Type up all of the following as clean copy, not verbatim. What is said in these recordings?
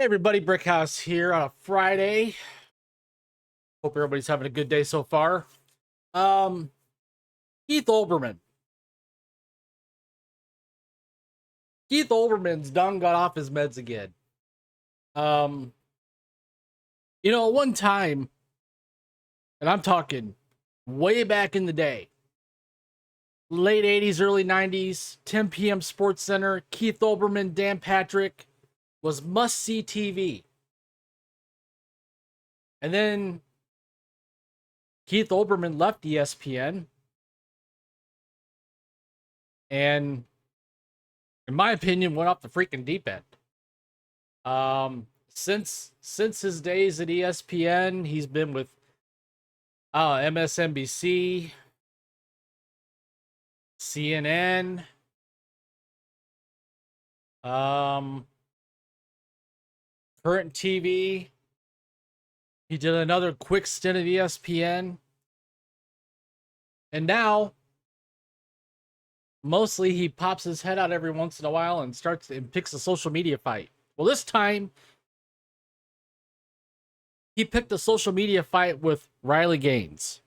Hey everybody, Brickhouse here on a Friday. Hope everybody's having a good day so far. Um, Keith Olbermann. Keith Olbermann's done got off his meds again. Um, one time, and I'm talking way back in the day, late 80s, early 90s, 10 p.m. Sports Center, Keith Olbermann, Dan Patrick was must-see TV. And then Keith Olbermann left ESPN, and in my opinion, went off the freaking deep end. Since his days at ESPN, he's been with MSNBC, CNN, Current TV. He did another quick stint at ESPN, and now mostly he pops his head out every once in a while and picks a social media fight. Well, this time he picked a social media fight with RileyGaines.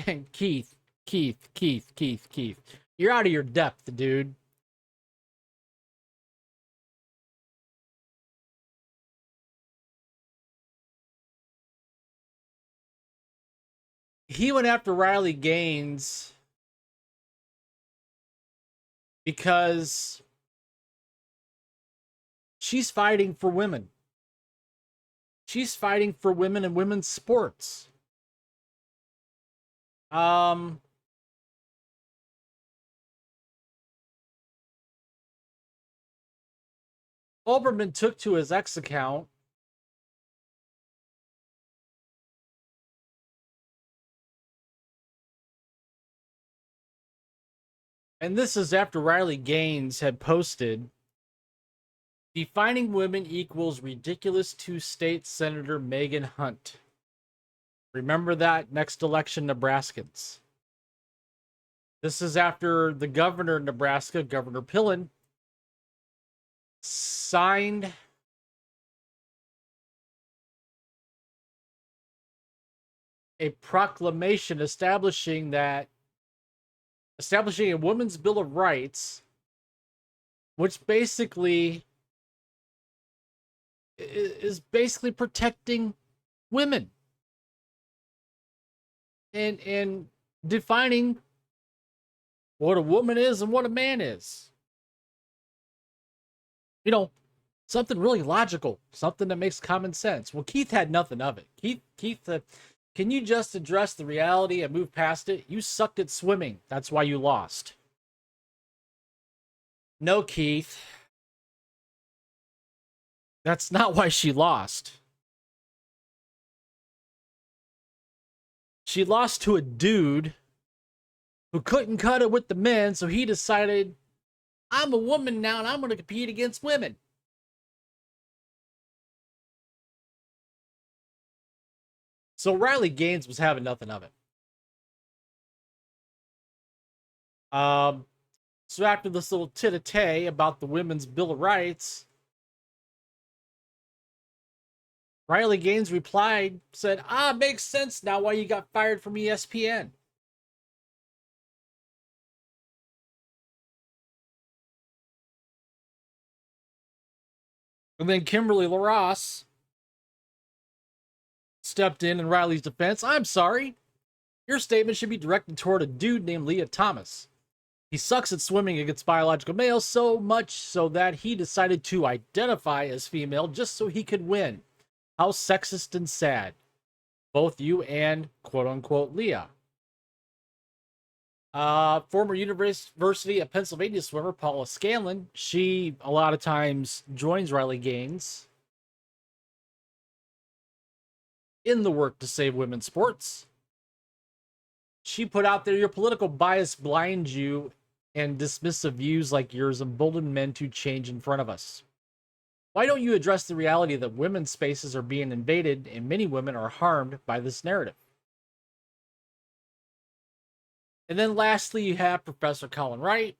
And Keith, you're out of your depth, dude. He went after RileyGaines because she's fighting for women. She's fighting for women in women's sports. Olbermann took to his X account and this is after RileyGaines had posted, "Defining women equals ridiculous to State Senator Megan Hunt. Remember that next election, Nebraskans." This is after the governor of Nebraska, Governor Pillen, signed a proclamation establishing a women's Bill of Rights, which basically is basically protecting women and defining what a woman is and what a man is. Something really logical, something that makes common sense. Well, Keith had nothing of it. Keith, can you just address the reality and move past it? You sucked at swimming. That's why you lost. No, Keith. That's not why she lost. She lost to a dude who couldn't cut it with the men, so he decided, I'm a woman now and I'm going to compete against women. So RileyGaines was having nothing of it. So after this little tit-a-tay about the women's Bill of Rights, RileyGaines replied, said, makes sense now why you got fired from ESPN. And then Kimberly LaRosse stepped in Riley's defense. I'm sorry. Your statement should be directed toward a dude named Leah Thomas. He sucks at swimming against biological males so much so that he decided to identify as female just so he could win. How sexist and sad. Both you and quote-unquote Leah. Former University of Pennsylvania swimmer Paula Scanlon, she a lot of times joins RileyGaines in the work to save women's sports. She put out there, your political bias blinds you and dismissive views like yours embolden men to change in front of us. Why don't you address the reality that women's spaces are being invaded and many women are harmed by this narrative? And then lastly, you have Professor Colin Wright.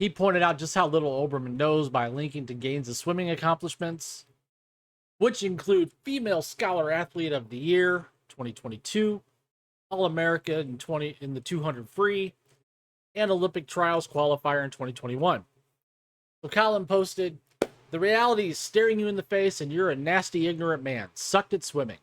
He pointed out just how little Olbermann knows by linking to Gaines' swimming accomplishments, which include Female Scholar Athlete of the Year 2022, All-America in the 200 free, and Olympic Trials qualifier in 2021. So Colin posted, "The reality is staring you in the face and you're a nasty, ignorant man. Sucked at swimming."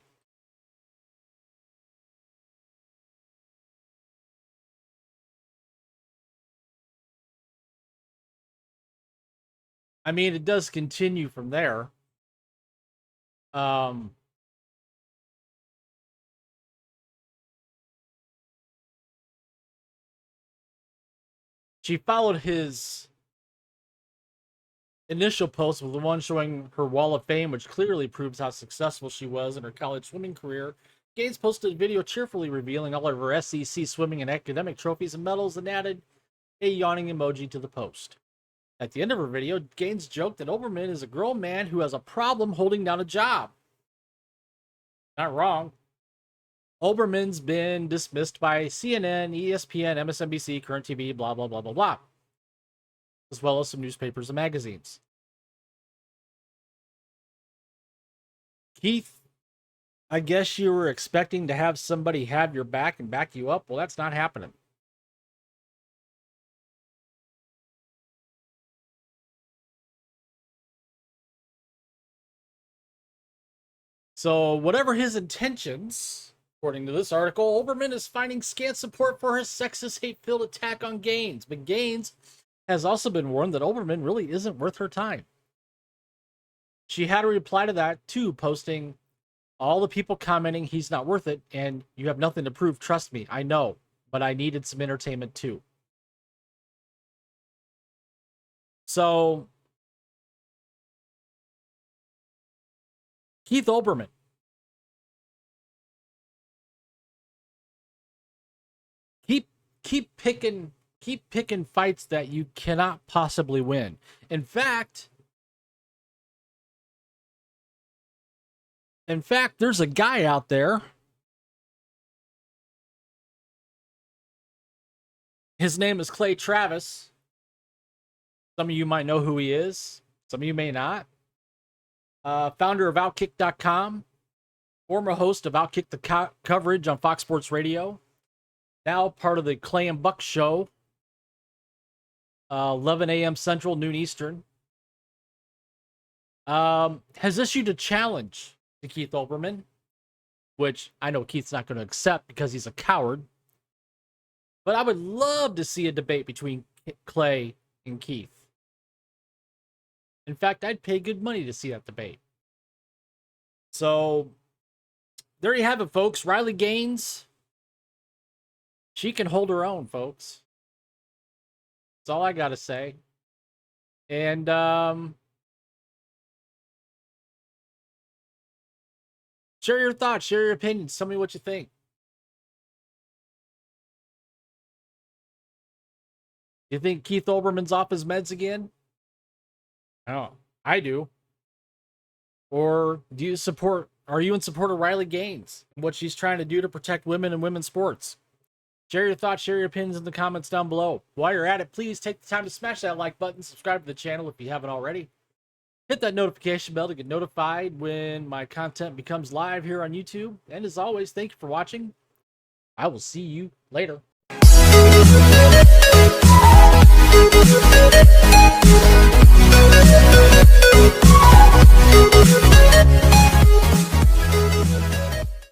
I mean, it does continue from there. She followed his initial post with the one showing her wall of fame, which clearly proves how successful she was in her college swimming career. Gaines posted a video cheerfully revealing all of her SEC swimming and academic trophies and medals and added a yawning emoji to the post. At the end of her video, Gaines joked that Olbermann is a grown man who has a problem holding down a job. Not wrong. Olbermann's been dismissed by CNN, ESPN, MSNBC, Current TV, blah, blah, blah, blah, blah, as well as some newspapers and magazines. Keith, I guess you were expecting to have somebody have your back and back you up. Well, that's not happening. So, whatever his intentions, according to this article, Olbermann is finding scant support for his sexist, hate-filled attack on Gaines. But Gaines has also been warned that Olbermann really isn't worth her time. She had a reply to that, too, posting, "All the people commenting he's not worth it, and you have nothing to prove, trust me, I know, but I needed some entertainment, too." So, Keith Olbermann. Keep picking fights that you cannot possibly win. In fact, there's a guy out there. His name is Clay Travis. Some of you might know who he is. Some of you may not. Founder of Outkick.com. Former host of Outkick the coverage on Fox Sports Radio. Now part of the Clay and Buck Show. 11 a.m. Central, noon Eastern. Has issued a challenge to Keith Olbermann, which I know Keith's not going to accept because he's a coward. But I would love to see a debate between Clay and Keith. In fact, I'd pay good money to see that debate. So, there you have it, folks. RileyGaines. She can hold her own, folks. That's all I got to say. And, share your thoughts, share your opinions. Tell me what you think. You think Keith Olbermann's off his meds again? Oh, I do. Or are you in support of RileyGaines and what she's trying to do to protect women and women's sports? Share your thoughts, share your opinions in the comments down below. While you're at it, please take the time to smash that like button, subscribe to the channel if you haven't already. Hit that notification bell to get notified when my content becomes live here on YouTube. And as always, thank you for watching. I will see you later.